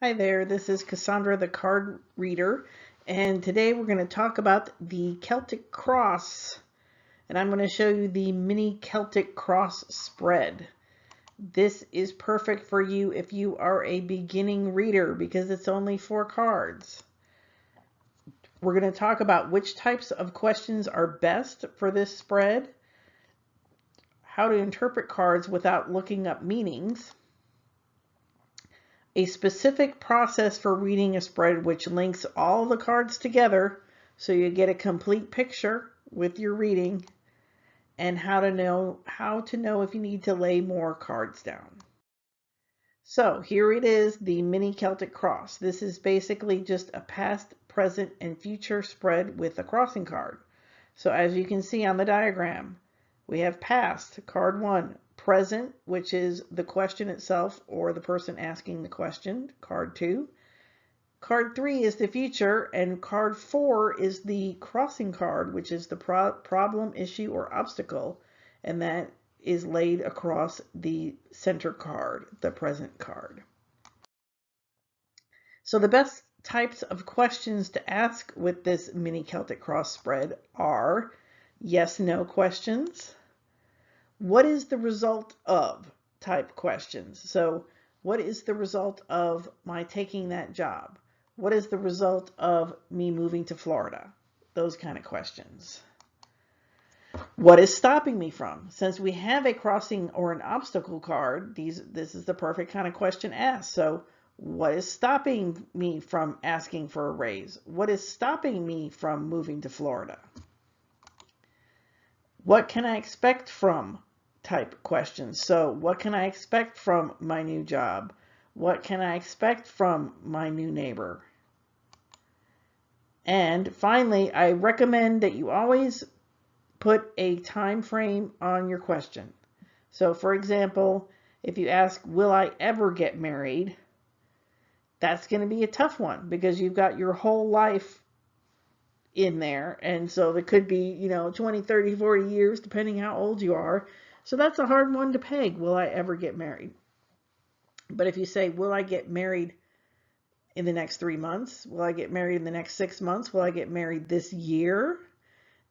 Hi there, this is Cassandra the card reader, and today we're going to talk about the Celtic Cross, and I'm going to show you the mini Celtic Cross spread. This is perfect for you if you are a beginning reader because it's only 4 cards. We're going to talk about which types of questions are best for this spread, how to interpret cards without looking up meanings, a specific process for reading a spread which links all the cards together so you get a complete picture with your reading, and how to know if you need to lay more cards down. So here it is, the mini Celtic Cross. This is basically just a past, present, and future spread with a crossing card. So as you can see on the diagram, we have past, card 1, present, which is the question itself or the person asking the question, card 2. Card 3 is the future, and card 4 is the crossing card, which is the problem, issue, or obstacle, and that is laid across the center card, the present card. So the best types of questions to ask with this mini Celtic Cross spread are yes/no questions, what is the result of type questions. So what is the result of my taking that job? What is the result of me moving to Florida? Those kind of questions. What is stopping me from? Since we have a crossing or an obstacle card, this is the perfect kind of question asked. So what is stopping me from asking for a raise? What is stopping me from moving to Florida? What can I expect from type questions? So what can I expect from my new job? What can I expect from my new neighbor? And finally, I recommend that you always put a time frame on your question. So for example, if you ask, will I ever get married? That's going to be a tough one because you've got your whole life in there. And so it could be, 20, 30, 40 years, depending how old you are. So that's a hard one to peg. Will I ever get married? But if you say, will I get married in the next 3 months? Will I get married in the next 6 months? Will I get married this year?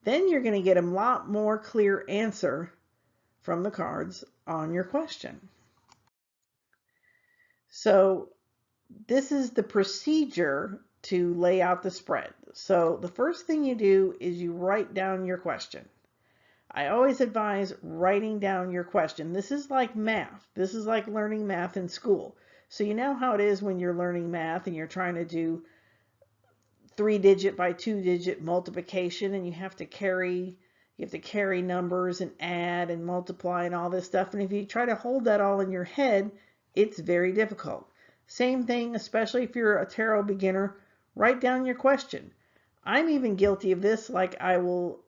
Then you're going to get a lot more clear answer from the cards on your question. So this is the procedure to lay out the spread. So the first thing you do is you write down your question. I always advise writing down your question. This is like math. This is like learning math in school. So you know how it is when you're learning math and you're trying to do 3-digit by 2-digit multiplication, and you have to carry numbers and add and multiply and all this stuff. And if you try to hold that all in your head, it's very difficult. Same thing, especially if you're a tarot beginner, write down your question. I'm even guilty of this. Like, I will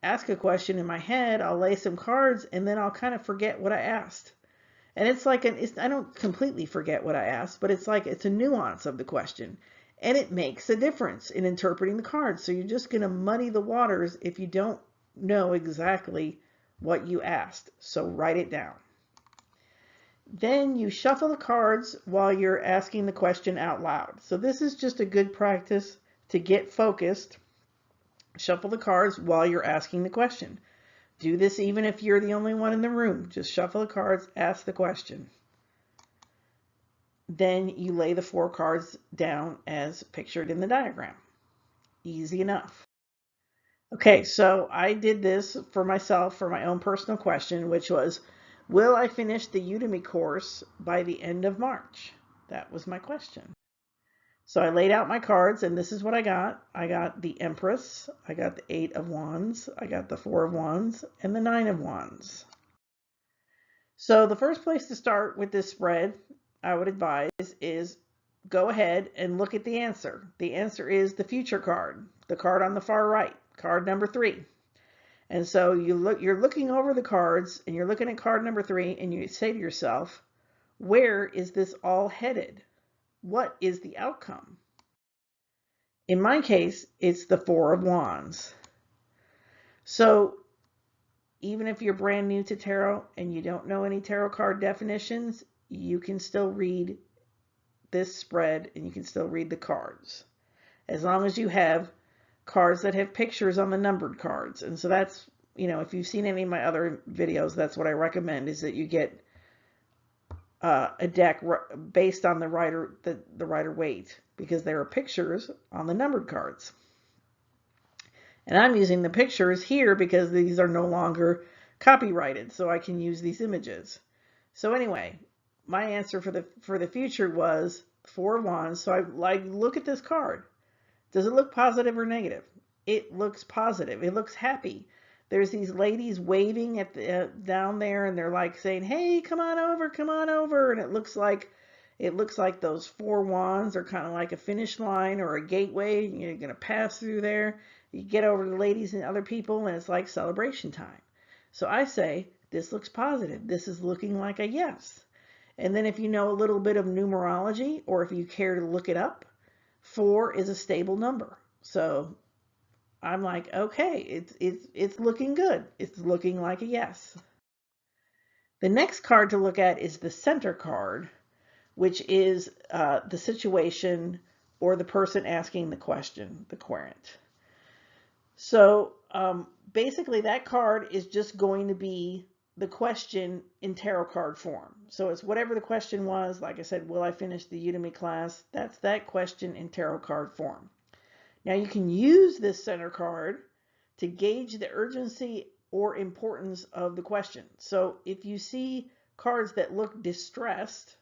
ask a question in my head, I'll lay some cards, and then I'll kind of forget what I asked. And it's like, I don't completely forget what I asked, but it's like it's a nuance of the question. And it makes a difference in interpreting the cards. So you're just going to muddy the waters if you don't know exactly what you asked. So write it down. Then you shuffle the cards while you're asking the question out loud. So this is just a good practice to get focused. Shuffle the cards while you're asking the question. Do this even if you're the only one in the room. Just shuffle the cards, ask the question. Then you lay the 4 cards down as pictured in the diagram. Easy enough. Okay, so I did this for myself for my own personal question, which was, will I finish the Udemy course by the end of March? That was my question. So I laid out my cards, and this is what I got. I got the Empress, I got the 8 of Wands, I got the 4 of Wands, and the 9 of Wands. So the first place to start with this spread, I would advise, is go ahead and look at the answer. The answer is the future card, the card on the far right, card number 3. And so you're looking over the cards and you're looking at card number 3 and you say to yourself, where is this all headed? What is the outcome? In my case, it's the 4 of Wands. So even if you're brand new to tarot and you don't know any tarot card definitions, you can still read this spread and you can still read the cards, as long as you have cards that have pictures on the numbered cards. And so that's, if you've seen any of my other videos, that's what I recommend, is that you get a deck based on the Rider Waite, because there are pictures on the numbered cards. And I'm using the pictures here because these are no longer copyrighted, so I can use these images. So anyway, my answer for the future was 4 of Wands. So I look at this card. Does it look positive or negative? It looks positive. It looks happy. There's these ladies waving at the down there, and they're like saying, "Hey, come on over, come on over." And it looks like those 4 wands are kind of like a finish line or a gateway. You're going to pass through there. You get over to the ladies and other people, and it's like celebration time. So I say, this looks positive. This is looking like a yes. And then if you know a little bit of numerology, or if you care to look it up, 4 is a stable number. So I'm like, okay, it's looking good. It's looking like a yes. The next card to look at is the center card, which is the situation or the person asking the question, the querent. So basically that card is just going to be the question in tarot card form. So it's whatever the question was. Like I said, will I finish the Udemy class? That's that question in tarot card form. Now you can use this center card to gauge the urgency or importance of the question. So if you see cards that look distressed,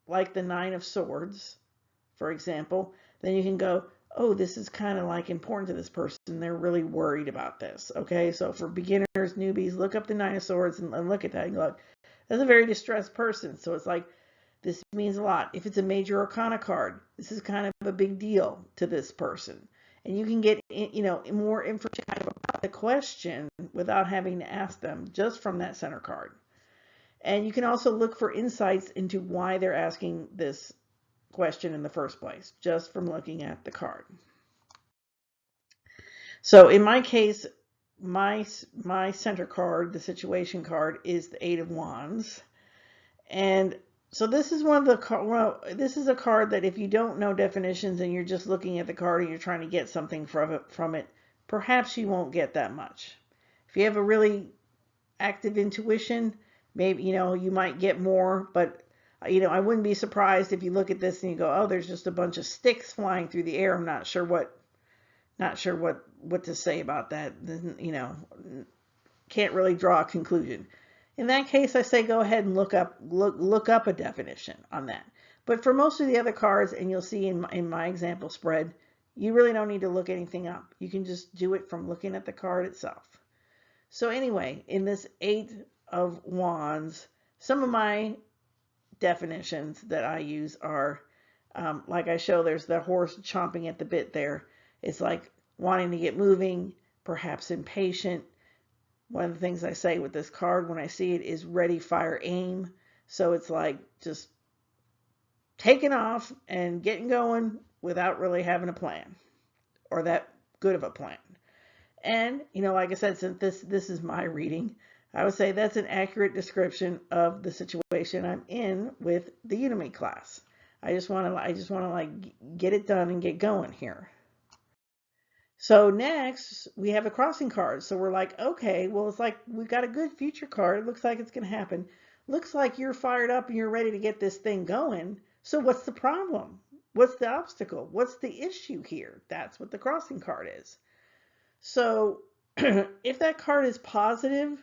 like the 9 of Swords, for example, then you can go, oh, this is kind of like important to this person. They're really worried about this. Okay, so for beginners, newbies, look up the 9 of Swords and look at that and go, that's a very distressed person. So it's like, this means a lot. If it's a major arcana card, this is kind of a big deal to this person. And you can get, more information about the question without having to ask them, just from that center card. And you can also look for insights into why they're asking this question in the first place, just from looking at the card. So in my case, my center card, the situation card, is the 8 of Wands. And so this is this is a card that if you don't know definitions and you're just looking at the card and you're trying to get something from it, perhaps you won't get that much. If you have a really active intuition, maybe, you might get more, but, I wouldn't be surprised if you look at this and you go, oh, there's just a bunch of sticks flying through the air. I'm not sure what to say about that. Can't really draw a conclusion. In that case, I say go ahead and look up a definition on that. But for most of the other cards, and you'll see in my example spread, you really don't need to look anything up. You can just do it from looking at the card itself. So anyway, in this 8 of Wands, some of my definitions that I use are, like I show, there's the horse chomping at the bit there. It's like wanting to get moving, perhaps impatient. One of the things I say with this card when I see it is ready, fire, aim. So it's like just taking off and getting going without really having a plan, or that good of a plan. And, like I said, since this is my reading, I would say that's an accurate description of the situation I'm in with the Udemy class. I just want to like get it done and get going here. So next, we have a crossing card. So we're like, okay, well, it's like we've got a good future card. It looks like it's going to happen. Looks like you're fired up and you're ready to get this thing going. So what's the problem? What's the obstacle? What's the issue here? That's what the crossing card is. So if that card is positive,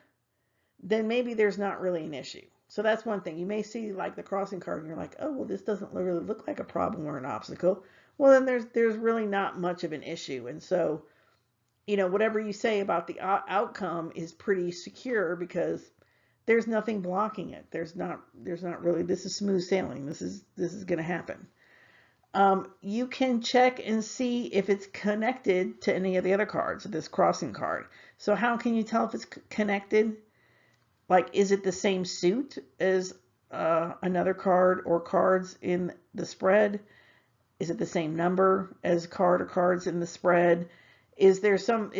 then maybe there's not really an issue. So that's one thing. You may see like the crossing card and you're like, oh, well, this doesn't really look like a problem or an obstacle. Well, then there's really not much of an issue. And so, whatever you say about the outcome is pretty secure because there's nothing blocking it. There's not really, this is smooth sailing. This is going to happen. You can check and see if it's connected to any of the other cards, this crossing card. So how can you tell if it's connected? Like, is it the same suit as another card or cards in the spread? Is it the same number as card or cards in the spread? Is there some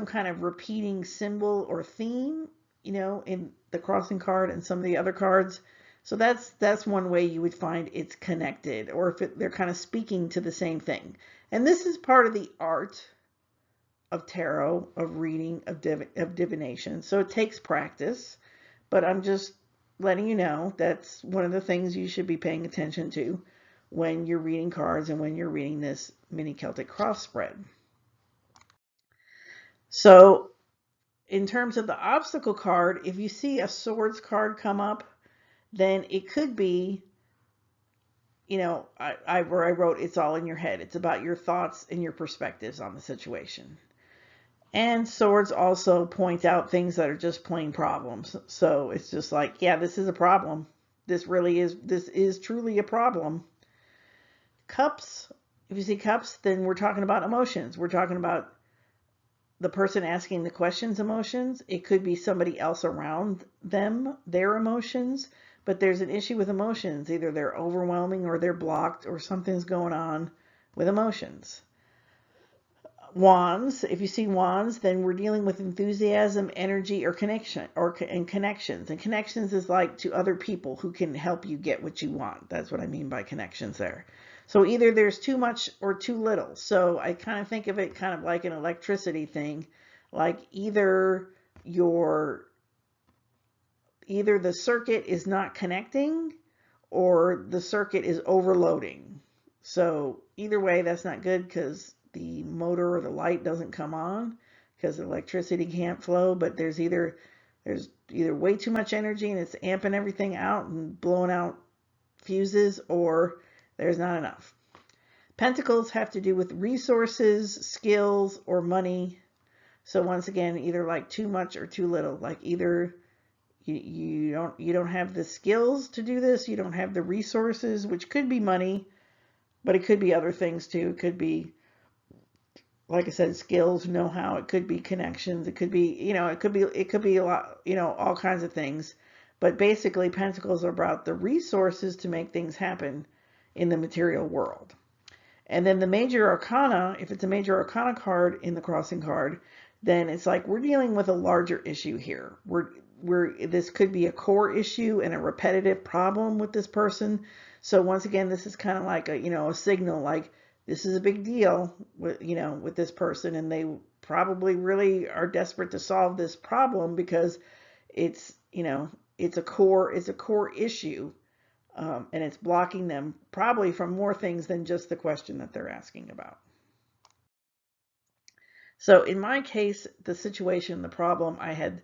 kind of repeating symbol or theme, in the crossing card and some of the other cards? So that's one way you would find it's connected, or if they're kind of speaking to the same thing. And this is part of the art of tarot, of reading, of divination. So it takes practice, but I'm just letting you know that's one of the things you should be paying attention to when you're reading cards and when you're reading this mini Celtic cross spread. So in terms of the obstacle card, if you see a swords card come up, then it could be, you know, where I wrote, it's all in your head. It's about your thoughts and your perspectives on the situation. And swords also point out things that are just plain problems. So it's just like, yeah, this is a problem. This is truly a problem. Cups, if you see cups, then we're talking about emotions. We're talking about the person asking the questions emotions. It could be somebody else around them, their emotions, but there's an issue with emotions. Either they're overwhelming or they're blocked or something's going on with emotions. Wands, if you see wands, then we're dealing with enthusiasm, energy, or connection, and connections. And connections is like to other people who can help you get what you want. That's what I mean by connections there. So either there's too much or too little. So I kind of think of it kind of like an electricity thing, like either the circuit is not connecting or the circuit is overloading. So either way, that's not good because the motor or the light doesn't come on because electricity can't flow, but there's either way too much energy and it's amping everything out and blowing out fuses, or there's not enough. Pentacles have to do with resources, skills, or money. So once again, either like too much or too little. Like either you don't have the skills to do this, you don't have the resources, which could be money, but it could be other things too. It could be, like I said, skills, know-how. It could be connections. It could be, it could be a lot, all kinds of things. But basically, pentacles are about the resources to make things happen in the material world. And then the major arcana, if it's a major arcana card in the crossing card, then it's like we're dealing with a larger issue here. This could be a core issue and a repetitive problem with this person. So once again, this is kind of like a signal, like this is a big deal with this person, and they probably really are desperate to solve this problem because it's a core issue, and it's blocking them probably from more things than just the question that they're asking about. So in my case, the situation, the problem, I had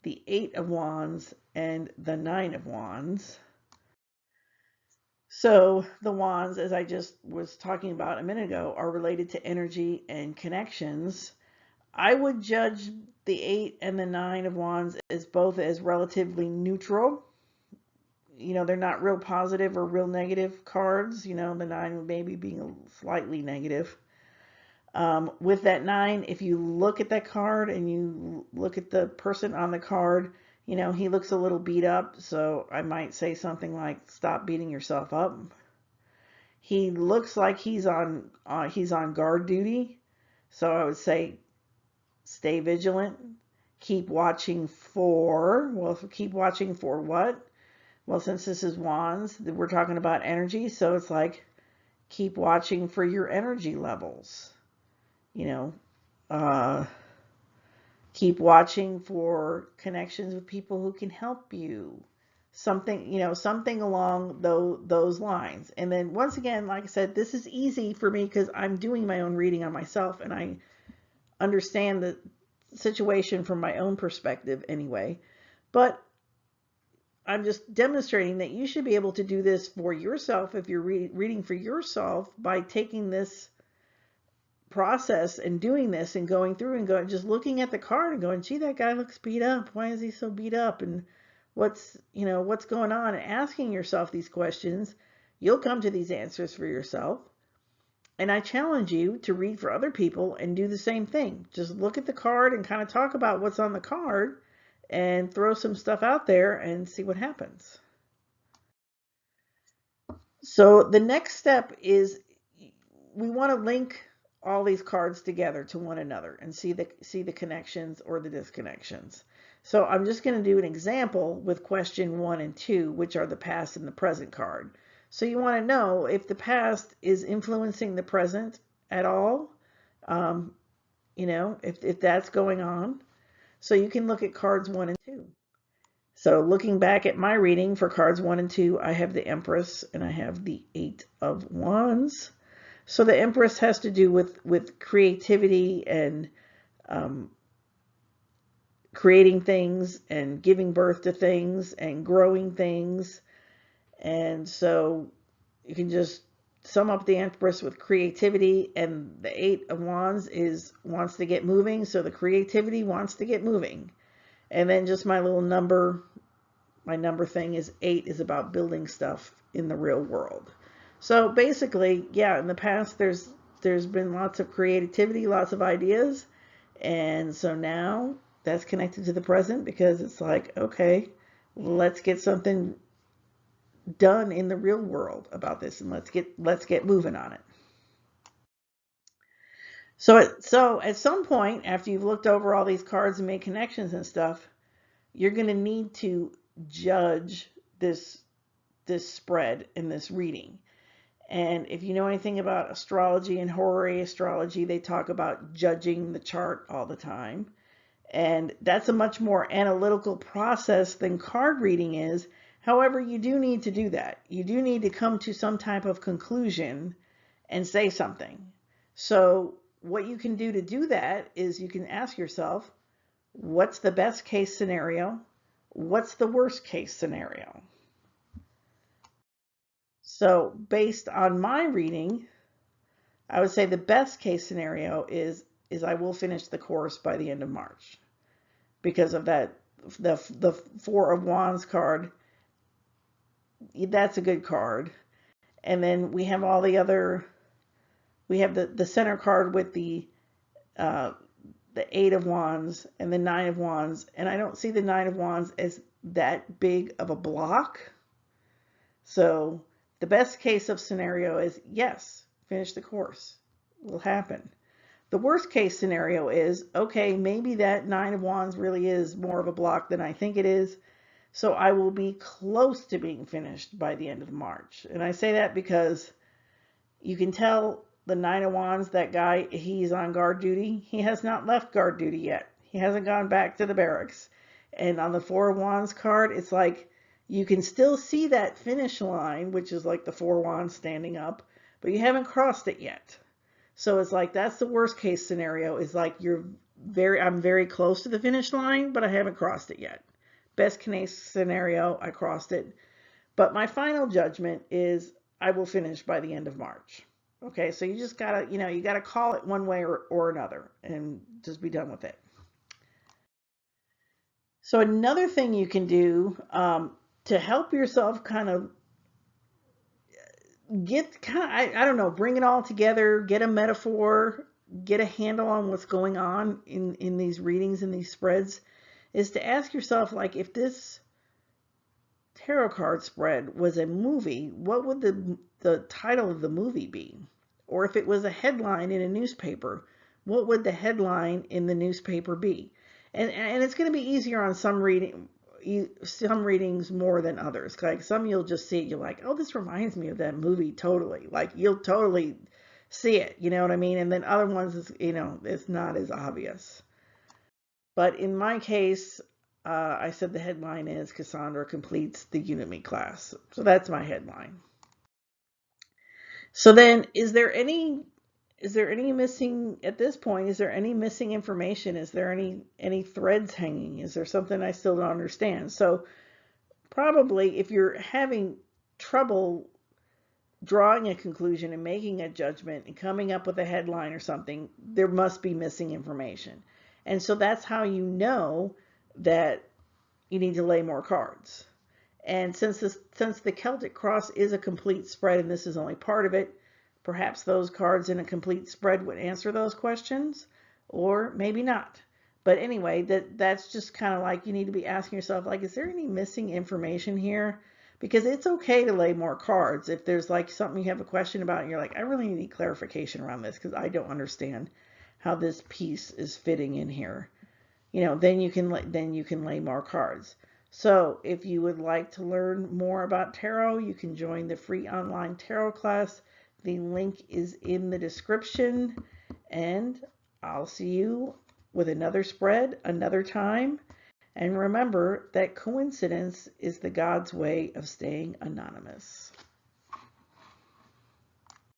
the 8 of Wands and the 9 of Wands. So the wands, as I just was talking about a minute ago, are related to energy and connections. I would judge the 8 and the 9 of wands as both as relatively neutral. They're not real positive or real negative cards. The 9 maybe being slightly negative. With that 9, if you look at that card and you look at the person on the card, he looks a little beat up, so I might say something like, stop beating yourself up. He looks like he's on guard duty, so I would say stay vigilant. Keep watching for, keep watching for what? Well, since this is wands, we're talking about energy, so it's like keep watching for your energy levels. Keep watching for connections with people who can help you. Something along those lines. And then once again, like I said, this is easy for me because I'm doing my own reading on myself and I understand the situation from my own perspective anyway. But I'm just demonstrating that you should be able to do this for yourself if you're reading for yourself by taking this process and doing this and going through and going, just looking at the card and going, gee, that guy looks beat up. Why is he so beat up? And what's going on? And asking yourself these questions, you'll come to these answers for yourself. And I challenge you to read for other people and do the same thing. Just look at the card and kind of talk about what's on the card and throw some stuff out there and see what happens. So the next step is we want to link all these cards together to one another and see the connections or the disconnections. So I'm just going to do an example with question 1 and 2, which are the past and the present card. So you want to know if the past is influencing the present at all, if that's going on. So you can look at cards 1 and 2. So looking back at my reading for cards 1 and 2, I have the Empress and I have the Eight of Wands. So the Empress has to do with creativity and creating things and giving birth to things and growing things. And so you can just sum up the Empress with creativity, and the Eight of Wands wants to get moving. So the creativity wants to get moving. And then just my little number, my number thing is 8 is about building stuff in the real world. So basically, yeah, in the past there's been lots of creativity, lots of ideas. And so now that's connected to the present because it's like, okay, let's get something done in the real world about this, and let's get moving on it. So at some point after you've looked over all these cards and made connections and stuff, you're going to need to judge this spread in this reading. And if you know anything about astrology and horary astrology, they talk about judging the chart all the time. And that's a much more analytical process than card reading is. However, you do need to do that. You do need to come to some type of conclusion and say something. So what you can do to do that is you can ask yourself, what's the best case scenario? What's the worst case scenario? So based on my reading, I would say the best case scenario is I will finish the course by the end of March because of that, the Four of Wands card. That's a good card. And then we have all the other, we have the center card with the Eight of Wands and the Nine of Wands. And I don't see the Nine of Wands as that big of a block. So the best case of scenario is, yes, finish the course. Will happen. The worst case scenario is, okay, maybe that Nine of Wands really is more of a block than I think it is. So I will be close to being finished by the end of March. And I say that because you can tell the Nine of Wands, that guy, he's on guard duty. He has not left guard duty yet. He hasn't gone back to the barracks. And on the Four of Wands card, it's like you can still see that finish line, which is like the Four of Wands standing up, but you haven't crossed it yet. So it's like that's the worst case scenario, is like I'm very close to the finish line, but I haven't crossed it yet. Best case scenario, I crossed it. But my final judgment is I will finish by the end of March. Okay, so you just gotta, you gotta call it one way or another and just be done with it. So another thing you can do to help yourself kind of I don't know, bring it all together, get a metaphor, get a handle on what's going on in these readings and these spreads, is to ask yourself, like, if this tarot card spread was a movie, what would the title of the movie be? Or if it was a headline in a newspaper, what would the headline in the newspaper be? And it's going to be easier on some readings more than others. Like some you'll just see it, you're like, oh, this reminds me of that movie totally. Like you'll totally see it, you know what I mean? And then other ones, it's not as obvious. But in my case, I said the headline is Cassandra completes the Unit class. So that's my headline. So then, is there any missing at this point? Is there any missing information? Is there any threads hanging? Is there something I still don't understand? So probably if you're having trouble drawing a conclusion and making a judgment and coming up with a headline or something, there must be missing information. And so that's how you know that you need to lay more cards. And since the Celtic Cross is a complete spread and this is only part of it, perhaps those cards in a complete spread would answer those questions, or maybe not. But anyway, that's just kind of like you need to be asking yourself, like, is there any missing information here? Because it's okay to lay more cards if there's like something you have a question about and you're like, I really need clarification around this because I don't understand how this piece is fitting in here. then you can lay more cards. So if you would like to learn more about tarot, you can join the free online tarot class. The link is in the description, and I'll see you with another spread another time. And remember that coincidence is the God's way of staying anonymous.